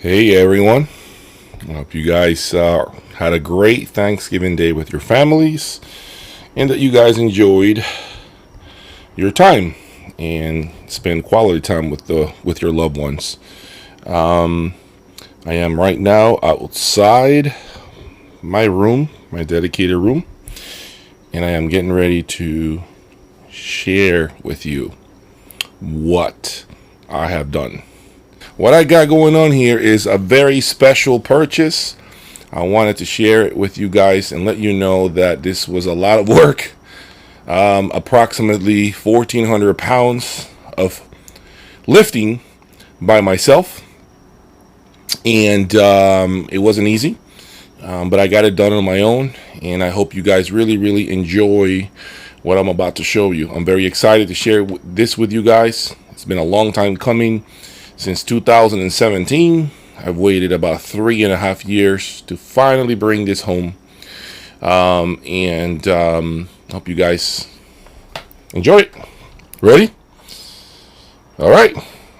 Hey everyone, I hope you guys had a great Thanksgiving day with your families and that you guys enjoyed your time and spend quality time with your loved ones. I am right now outside my room, my dedicated room, and I am getting ready to share with you what I have done. What I got going on here is a very special purchase. I wanted to share it with you guys and let you know that this was a lot of work. Approximately 1,400 pounds of lifting by myself. And it wasn't easy, but I got it done on my own. And I hope you guys really enjoy what I'm about to show you. I'm very excited to share this with you guys. It's been a long time coming. Since 2017, I've waited about 3.5 years to finally bring this home. And hope you guys enjoy it. Ready? All right.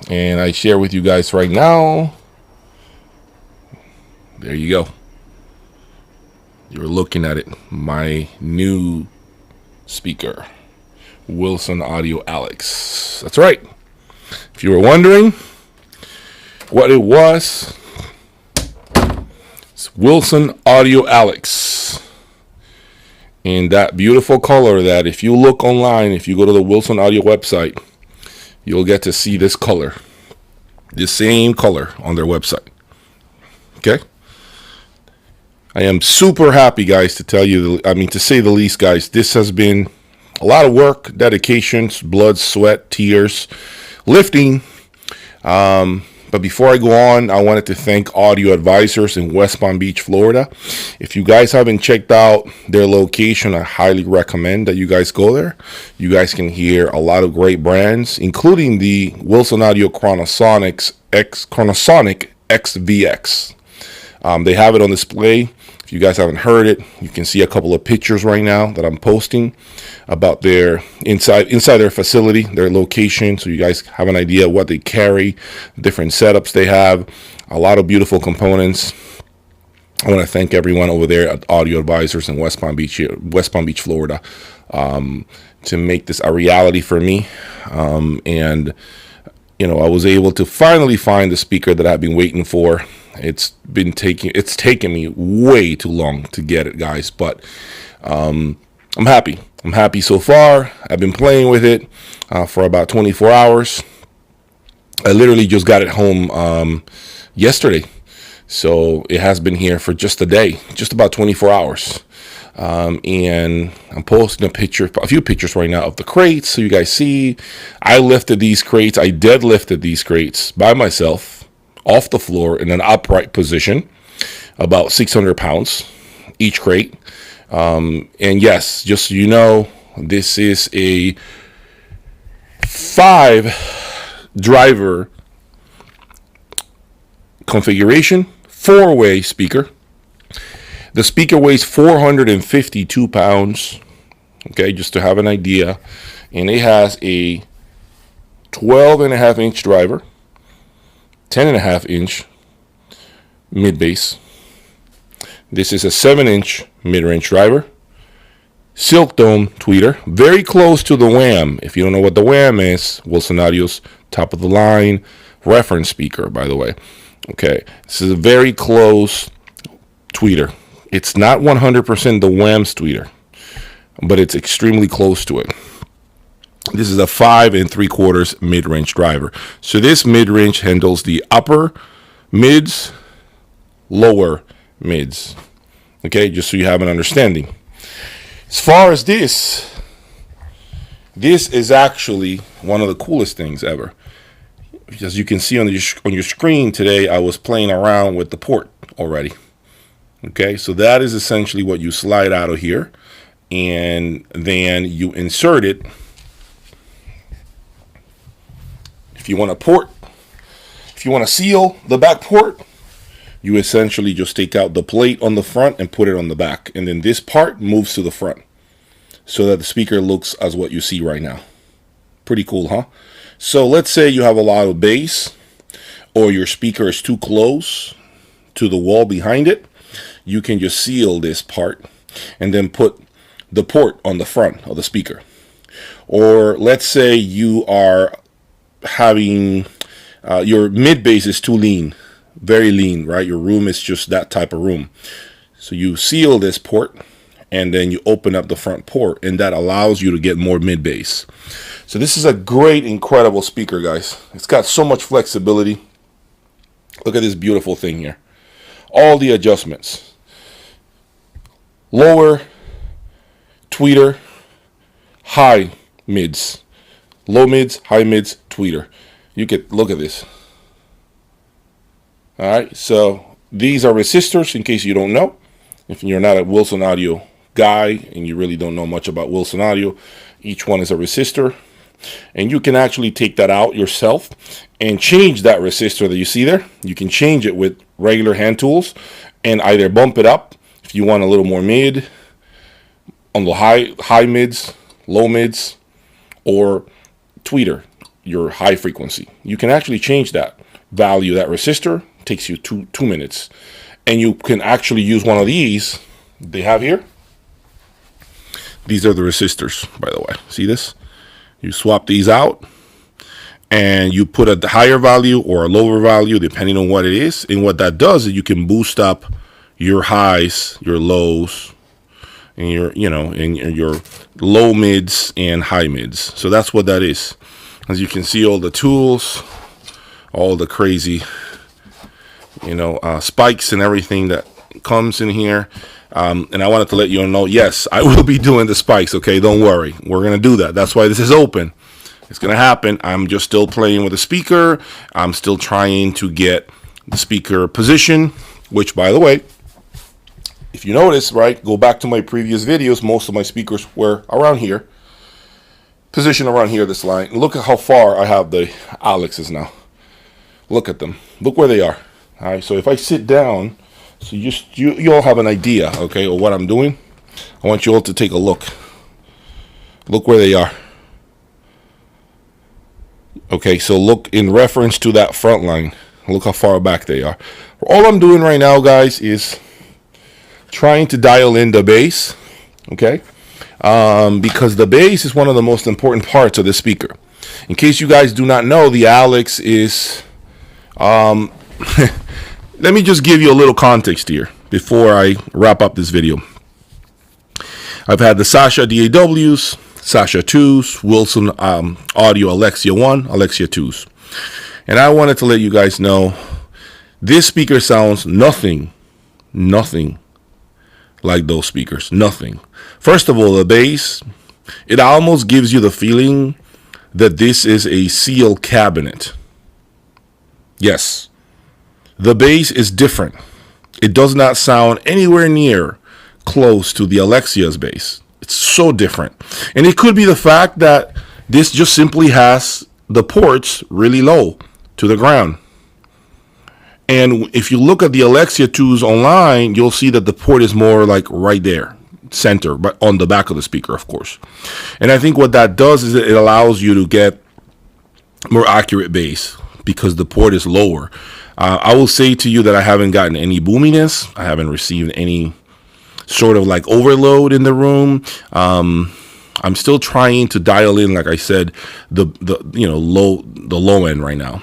And I share with you guys right now. There you go. You're looking at it. My new speaker, Wilson Audio Alex. That's right. If you were wondering what it was, it's Wilson Audio Alex. And that beautiful color that if you look online, if you go to the Wilson Audio website, you'll get to see this color. The same color on their website. Okay? I am super happy, guys, to say the least, guys. This has been a lot of work, dedication, blood, sweat, tears, lifting. But before I go on, I wanted to thank Audio Advisors in West Palm Beach, Florida. If you guys haven't checked out their location, I highly recommend that you guys go there. You guys can hear a lot of great brands, including the Wilson Audio Chronosonic XVX. They have it on display. If you guys haven't heard it, you can see a couple of pictures right now that I'm posting about their inside their facility, their location, so you guys have an idea of what they carry, different setups they have, a lot of beautiful components. I want to thank everyone over there at Audio Advisors in West Palm Beach, Florida, to make this a reality for me. And I was able to finally find the speaker that I've been waiting for. It's taken me way too long to get it, guys, but I'm happy. I'm happy so far. I've been playing with it for about 24 hours. I literally just got it home yesterday, so it has been here for just a day, just about 24 hours. And I'm posting a few pictures right now of the crates, so you guys see. I lifted these crates. I deadlifted these crates by myself off the floor in an upright position, about 600 pounds each crate. And yes, just so you know, this is a 5-driver configuration, 4-way speaker. The speaker weighs 452 pounds, okay, just to have an idea. And it has a 12.5-inch driver, 10.5-inch mid-bass. This is a 7-inch mid-range driver. Silk Dome tweeter, very close to the WAM. If you don't know what the WAM is, Wilson Audio's top-of-the-line reference speaker, by the way. Okay, this is a very close tweeter. It's not 100% the WAM's tweeter, but it's extremely close to it. This is a 5 3/4 mid-range driver. So this mid-range handles the upper mids, lower mids. Okay, just so you have an understanding. As far as this is actually one of the coolest things ever. As you can see on your screen today, I was playing around with the port already. Okay, so that is essentially what you slide out of here, and then you insert it. If you want to seal the back port, you essentially just take out the plate on the front and put it on the back. And then this part moves to the front so that the speaker looks as what you see right now. Pretty cool, huh? So let's say you have a lot of bass or your speaker is too close to the wall behind it, you can just seal this part and then put the port on the front of the speaker. Or let's say you are having your mid bass is too lean, very lean, right? Your room is just that type of room. So you seal this port and then you open up the front port, and that allows you to get more mid bass. So this is a great, incredible speaker, guys. It's got so much flexibility. Look at this beautiful thing here. All the adjustments. Lower, tweeter, high mids, low mids, high mids, tweeter. You could look at this. All right, so these are resistors, in case you don't know. If you're not a Wilson Audio guy and you really don't know much about Wilson Audio, each one is a resistor, and you can actually take that out yourself and change that resistor that you see there. You can change it with regular hand tools and either bump it up if you want a little more mid on the high mids, low mids, or tweeter your high frequency. You can actually change that value. That resistor takes you two minutes, and you can actually use one of these they have here. These are the resistors, by the way. See this? You swap these out and you put a higher value or a lower value depending on what it is, and what that does is you can boost up your highs, your lows, and your your low mids and high mids. So that's what that is. As you can see, all the tools, all the crazy spikes and everything that comes in here. And I wanted to let you know, yes, I will be doing the spikes. Okay, don't worry, we're gonna do that. That's why this is open. It's gonna happen. I'm just still playing with the speaker. I'm still trying to get the speaker position, which, by the way, if you notice, right, go back to my previous videos, most of my speakers were around here, position around here, this line. And look at how far I have the Alexes now. Look at them. Look where they are. All right, so if I sit down, so you all have an idea, okay, of what I'm doing. I want you all to take a look. Look where they are. Okay, so look in reference to that front line. Look how far back they are. All I'm doing right now, guys, is trying to dial in the bass, okay? Because the bass is one of the most important parts of the speaker. In case you guys do not know, the Alex is... let me just give you a little context here before I wrap up this video. I've had the Sasha DAWs, Sasha 2s, Wilson Audio Alexia 1, Alexia 2s. And I wanted to let you guys know this speaker sounds nothing like those speakers. Nothing. First of all, the bass, it almost gives you the feeling that this is a sealed cabinet. Yes. The bass is different. It does not sound anywhere near close to the Alexia's bass. It's so different. And it could be the fact that this just simply has the ports really low to the ground. And if you look at the Alexia 2s online, you'll see that the port is more like right there, center, but on the back of the speaker, of course. And I think what that does is it allows you to get more accurate bass because the port is lower. I will say to you that I haven't gotten any boominess. I haven't received any sort of like overload in the room. I'm still trying to dial in, like I said, the low end right now.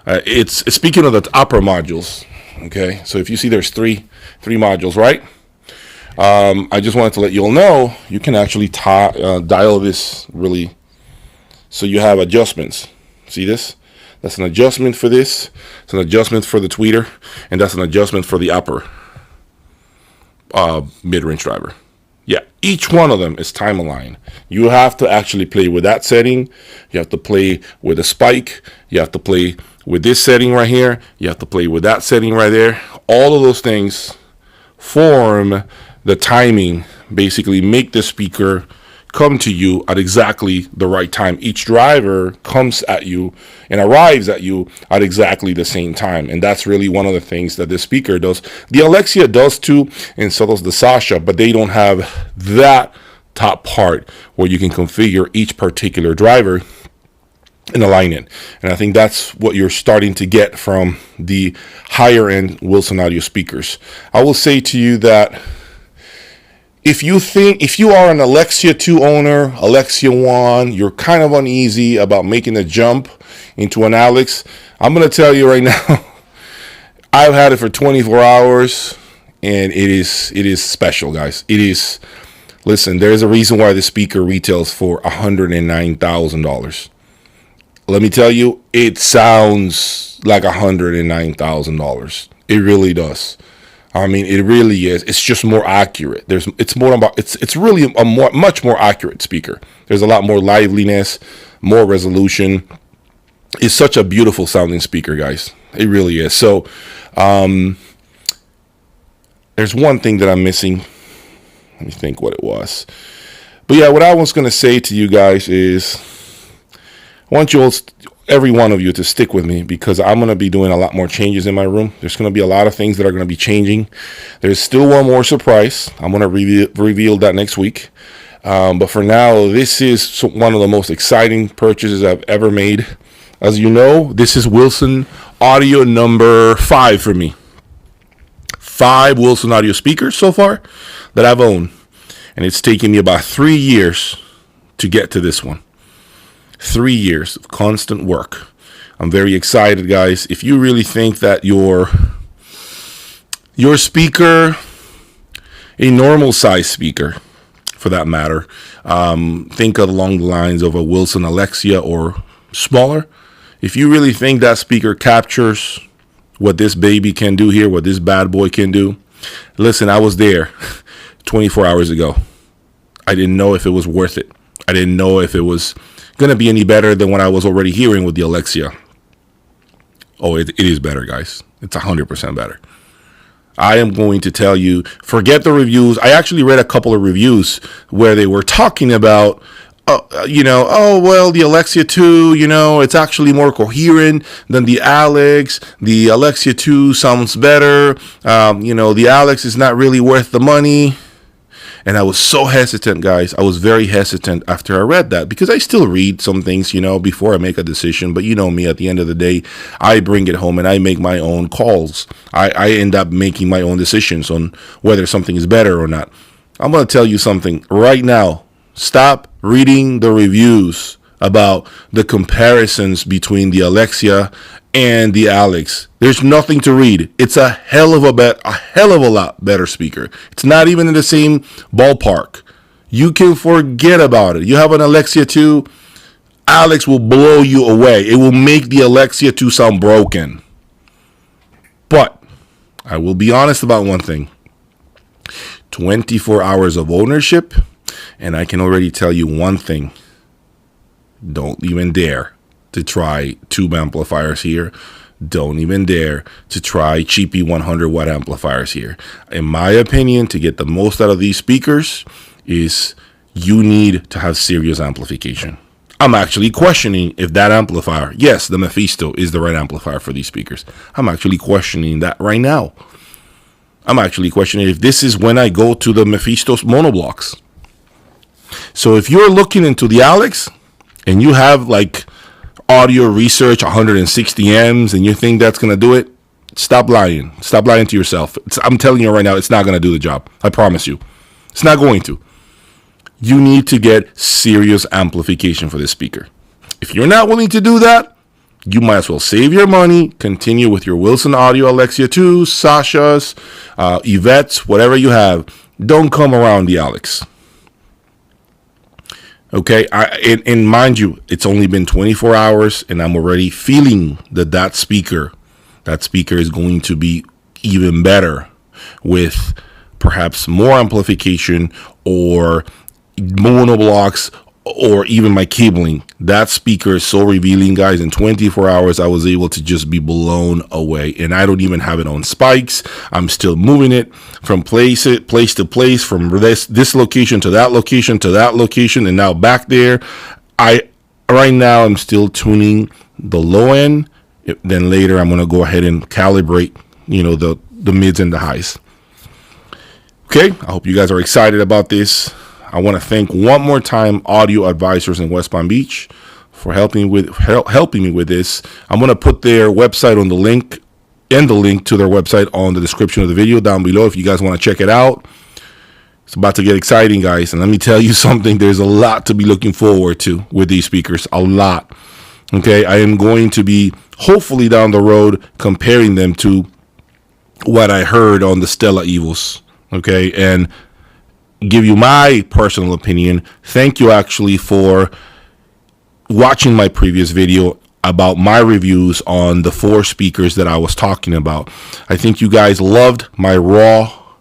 It's speaking of the upper modules. Okay, so if you see there's three modules, right? I just wanted to let you all know you can actually dial this really, so you have adjustments. See this? That's an adjustment for this. It's an adjustment for the tweeter, and that's an adjustment for the upper mid-range driver. Yeah, each one of them is time aligned. You have to actually play with that setting. You have to play with a spike. You have to play with this setting right here. You have to play with that setting right there. All of those things form the timing, basically make the speaker come to you at exactly the right time. Each driver comes at you and arrives at you at exactly the same time. And that's really one of the things that this speaker does. The Alexia does too, and so does the Sasha, but they don't have that top part where you can configure each particular driver and align it. And I think that's what you're starting to get from the higher end Wilson audio speakers. I will say to you that if you are an Alexia 2 owner, Alexia 1, you're kind of uneasy about making a jump into an Alex, I'm going to tell you right now, I've had it for 24 hours and it is special, guys. It is. Listen, there's a reason why the speaker retails for $109,000. Let me tell you, it sounds like $109,000. It really does. I mean, it really is. It's just more accurate. It's really a much more accurate speaker. There's a lot more liveliness, more resolution. It's such a beautiful sounding speaker, guys. It really is. So, there's one thing that I'm missing. Let me think what it was. But yeah, what I was going to say to you guys is, I want you all, every one of you, to stick with me, because I'm going to be doing a lot more changes in my room. There's going to be a lot of things that are going to be changing. There's still one more surprise. I'm going to reveal that next week. But for now, this is one of the most exciting purchases I've ever made. As you know, this is Wilson Audio number 5 for me. 5 Wilson Audio speakers so far that I've owned. And it's taken me about 3 years to get to this one. 3 years of constant work. I'm very excited, guys. If you really think that your speaker, a normal size speaker for that matter, think along the lines of a Wilson Alexia or smaller. If you really think that speaker captures what this baby can do here, what this bad boy can do, listen, I was there 24 hours ago. I didn't know if it was worth it. I didn't know if it was going to be any better than what I was already hearing with the Alexia. Oh, it is better, guys. It's 100% better. I am going to tell you, forget the reviews. I actually read a couple of reviews where they were talking about, the Alexia 2, it's actually more coherent than the Alex. The Alexia 2 sounds better. The Alex is not really worth the money. And I was so hesitant, guys. I was very hesitant after I read that, because I still read some things, before I make a decision. But you know me, at the end of the day, I bring it home and I make my own calls. I end up making my own decisions on whether something is better or not. I'm going to tell you something right now. Stop reading the reviews about the comparisons between the Alexia and the Alex. There's nothing to read. It's a hell of a lot better speaker. It's not even in the same ballpark. You can forget about it. You have an Alexia 2, Alex will blow you away. It will make the Alexia 2 sound broken. But I will be honest about one thing. 24 hours of ownership, and I can already tell you one thing. Don't even dare to try tube amplifiers here. Don't even dare to try cheapy 100 watt amplifiers here. In my opinion, to get the most out of these speakers is you need to have serious amplification. I'm actually questioning if that amplifier, yes, the Mephisto, is the right amplifier for these speakers. I'm actually questioning that right now. I'm actually questioning if this is when I go to the Mephisto's monoblocks. So if you're looking into the Alex and you have like audio research 160 M's and you think that's going to do it, stop lying. Stop lying to yourself. I'm telling you right now, it's not going to do the job. I promise you. It's not going to. You need to get serious amplification for this speaker. If you're not willing to do that, you might as well save your money, continue with your Wilson Audio Alexia 2, Sasha's, Yvette's, whatever you have. Don't come around the Alex. Okay, and mind you, it's only been 24 hours, and I'm already feeling that speaker is going to be even better with perhaps more amplification or monoblocks or even my cabling. That speaker is so revealing, guys. In 24 hours, I was able to just be blown away, and I don't even have it on spikes. I'm still moving it from place to place, from this location to that location to that location, and now back there. Right now I'm still tuning the low end. Then later I'm going to go ahead and calibrate, the mids and the highs. Okay, I hope you guys are excited about this. I want to thank one more time Audio Advisors in West Palm Beach for helping me with this. I'm going to put their website on the link, and the link to their website on the description of the video down below if you guys want to check it out. It's about to get exciting, guys. And let me tell you something. There's a lot to be looking forward to with these speakers. A lot. Okay. I am going to be hopefully down the road comparing them to what I heard on the Stella Evos. Okay. And give you my personal opinion. Thank you actually for watching my previous video about my reviews on the 4 speakers that I was talking about. I think you guys loved my raw,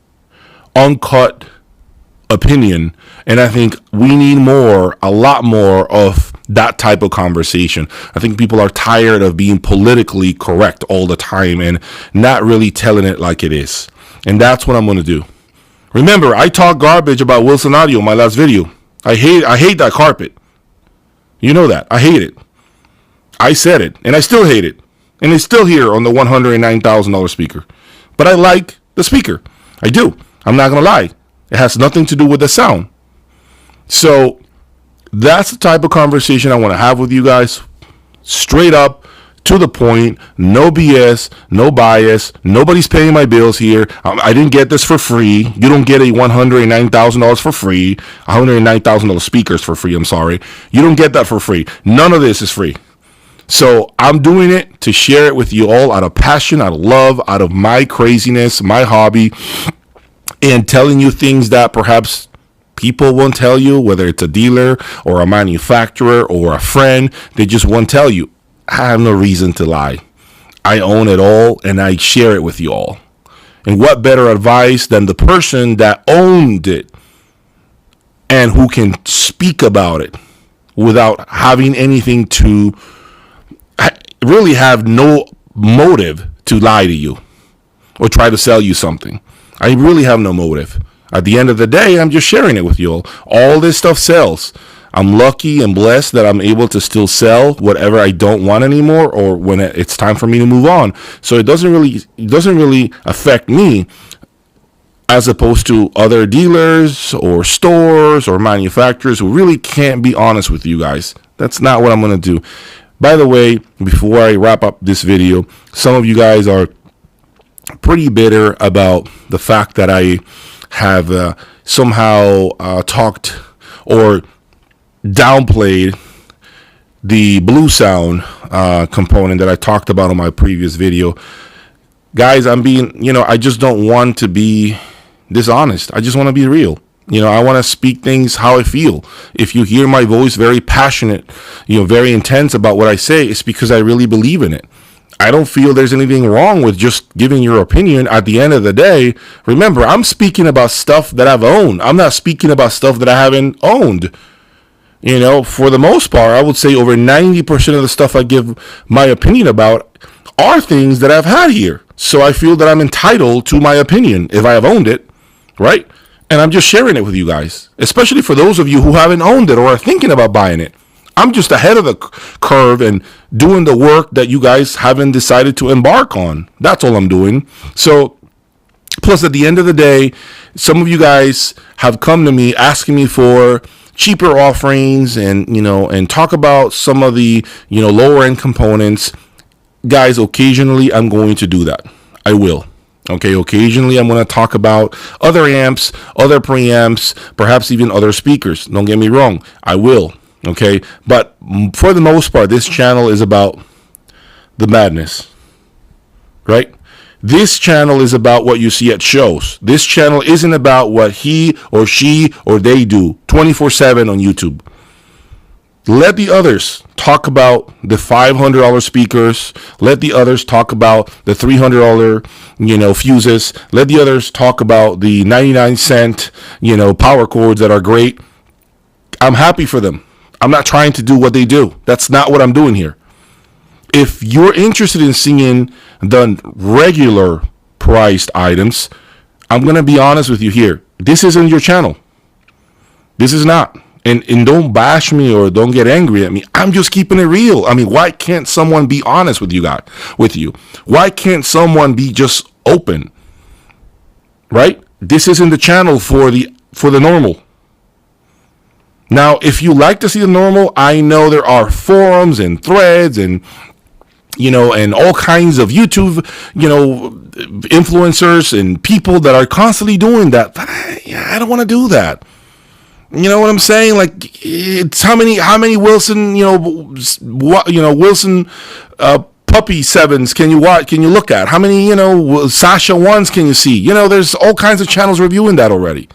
uncut opinion, and I think we need a lot more of that type of conversation. I think people are tired of being politically correct all the time and not really telling it like it is. And that's what I'm going to do. Remember, I talked garbage about Wilson Audio in my last video. I hate that carpet. You know that. I hate it. I said it, and I still hate it. And it's still here on the $109,000 speaker. But I like the speaker. I do. I'm not going to lie. It has nothing to do with the sound. So that's the type of conversation I want to have with you guys. Straight up, to the point, no BS, no bias. Nobody's paying my bills here. I didn't get this for free. You don't get a $109,000 for free. $109,000 speakers for free. I'm sorry. You don't get that for free. None of this is free. So I'm doing it to share it with you all out of passion, out of love, out of my craziness, my hobby, and telling you things that perhaps people won't tell you, whether it's a dealer or a manufacturer or a friend. They just won't tell you. I have no reason to lie. I own it all, and I share it with you all. And what better advice than the person that owned it and who can speak about it without having anything to really have no motive to lie to you or try to sell you something. I really have no motive. At the end of the day, I'm just sharing it with you all. All this stuff sells. I'm lucky and blessed that I'm able to still sell whatever I don't want anymore, or when it's time for me to move on. So it doesn't really affect me, as opposed to other dealers or stores or manufacturers who really can't be honest with you guys. That's not what I'm going to do. By the way, before I wrap up this video, some of you guys are pretty bitter about the fact that I have somehow talked or downplayed the blue sound component that I talked about on my previous video. Guys, I just don't want to be dishonest. I just want to be real. I want to speak things how I feel. If you hear my voice very passionate, very intense about what I say, it's because I really believe in it. I don't feel there's anything wrong with just giving your opinion. At the end of the day, remember, I'm speaking about stuff that I've owned. I'm not speaking about stuff that I haven't owned. For the most part, I would say over 90% of the stuff I give my opinion about are things that I've had here. So I feel that I'm entitled to my opinion if I have owned it, right? And I'm just sharing it with you guys, especially for those of you who haven't owned it or are thinking about buying it. I'm just ahead of the curve and doing the work that you guys haven't decided to embark on. That's all I'm doing. So, plus at the end of the day, some of you guys have come to me asking me for cheaper offerings and talk about some of the, lower end components. Guys, occasionally I'm going to do that. I will. Okay, occasionally I'm going to talk about other amps, other preamps, perhaps even other speakers. Don't get me wrong. I will. Okay, but for the most part, this channel is about the madness, right? This channel is about what you see at shows. This channel isn't about what he or she or they do 24/7 on YouTube. Let the others talk about the $500 speakers. Let the others talk about the $300, fuses. Let the others talk about the 99-cent, power cords that are great. I'm happy for them. I'm not trying to do what they do. That's not what I'm doing here. If you're interested in seeing the regular priced items, I'm going to be honest with you here. This isn't your channel. This is not. And don't bash me or don't get angry at me. I'm just keeping it real. Why can't someone be honest with you? Why can't someone be just open? Right? This isn't the channel for the normal. Now, if you like to see the normal, I know there are forums and threads and, you know, and all kinds of YouTube, you know, influencers and people that are constantly doing that. But I don't want to do that. You know what I'm saying? Like, it's how many Wilson, Wilson puppy sevens can you watch? Can you look at? How many, Sasha ones can you see? You know, there's all kinds of channels reviewing that already.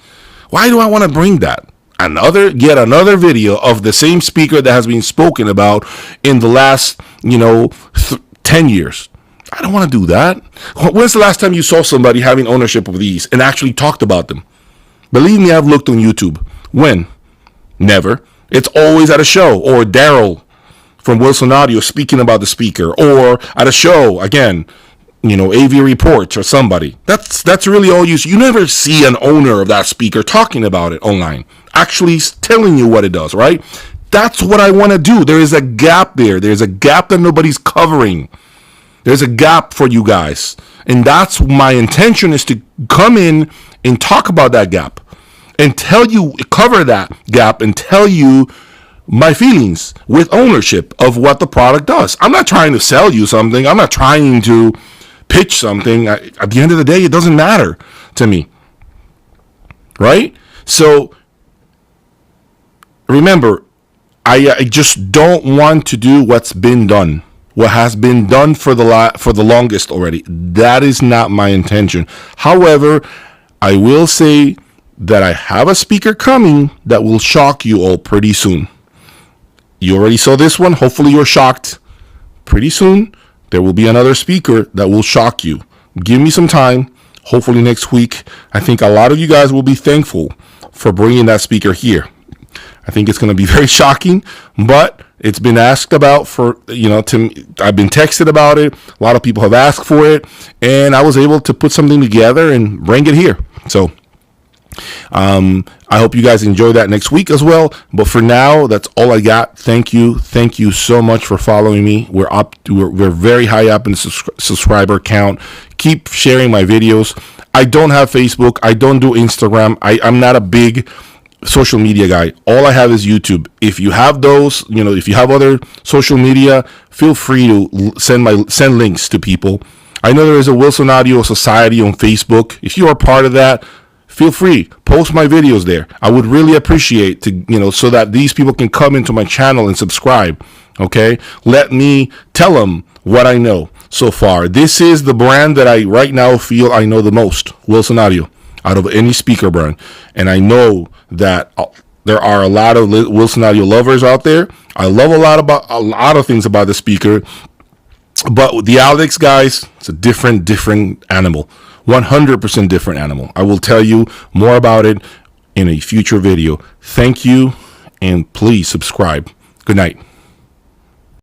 Why do I want to bring that? Yet another video of the same speaker that has been spoken about in the last, 10 years. I don't want to do that. When's the last time you saw somebody having ownership of these and actually talked about them? Believe me, I've looked on YouTube. When? Never. It's always at a show, or Daryl from Wilson Audio speaking about the speaker, or at a show, again, AV Reports or somebody. That's really all you never see an owner of that speaker talking about it online, actually telling you what it does, right? That's what I want to do. There is a gap there. There's a gap that nobody's covering. There's a gap for you guys. And that's my intention, is to come in and talk about that gap and cover that gap and tell you my feelings with ownership of what the product does. I'm not trying to sell you something. I'm not trying to pitch something. At the end of the day, it doesn't matter to me. Right? So remember, I just don't want to do what's been done. What has been done for the longest already. That is not my intention. However, I will say that I have a speaker coming that will shock you all pretty soon. You already saw this one. Hopefully you're shocked. Pretty soon, there will be another speaker that will shock you. Give me some time. Hopefully next week. I think a lot of you guys will be thankful for bringing that speaker here. I think it's going to be very shocking, but it's been asked about I've been texted about it. A lot of people have asked for it, and I was able to put something together and bring it here. So I hope you guys enjoy that next week as well. But for now, that's all I got. Thank you so much for following me. We're very high up in the subscriber count. Keep sharing my videos. I don't have Facebook. I don't do Instagram. I'm not a big social media guy. All I have is YouTube. If you have those, if you have other social media, feel free to send links to people. I know there is a Wilson Audio Society on Facebook. If you are part of that, feel free, post my videos there. I would really appreciate so that these people can come into my channel and subscribe. Okay, let me tell them what I know so far. This is the brand that I right now feel I know the most, Wilson Audio, out of any speaker brand. And I know that there are a lot of Wilson Audio lovers out there. I love a lot of things about the speaker, but the Alex, guys, it's a different animal. 100% different animal. I will tell you more about it in a future video. Thank you, and please subscribe. Good night.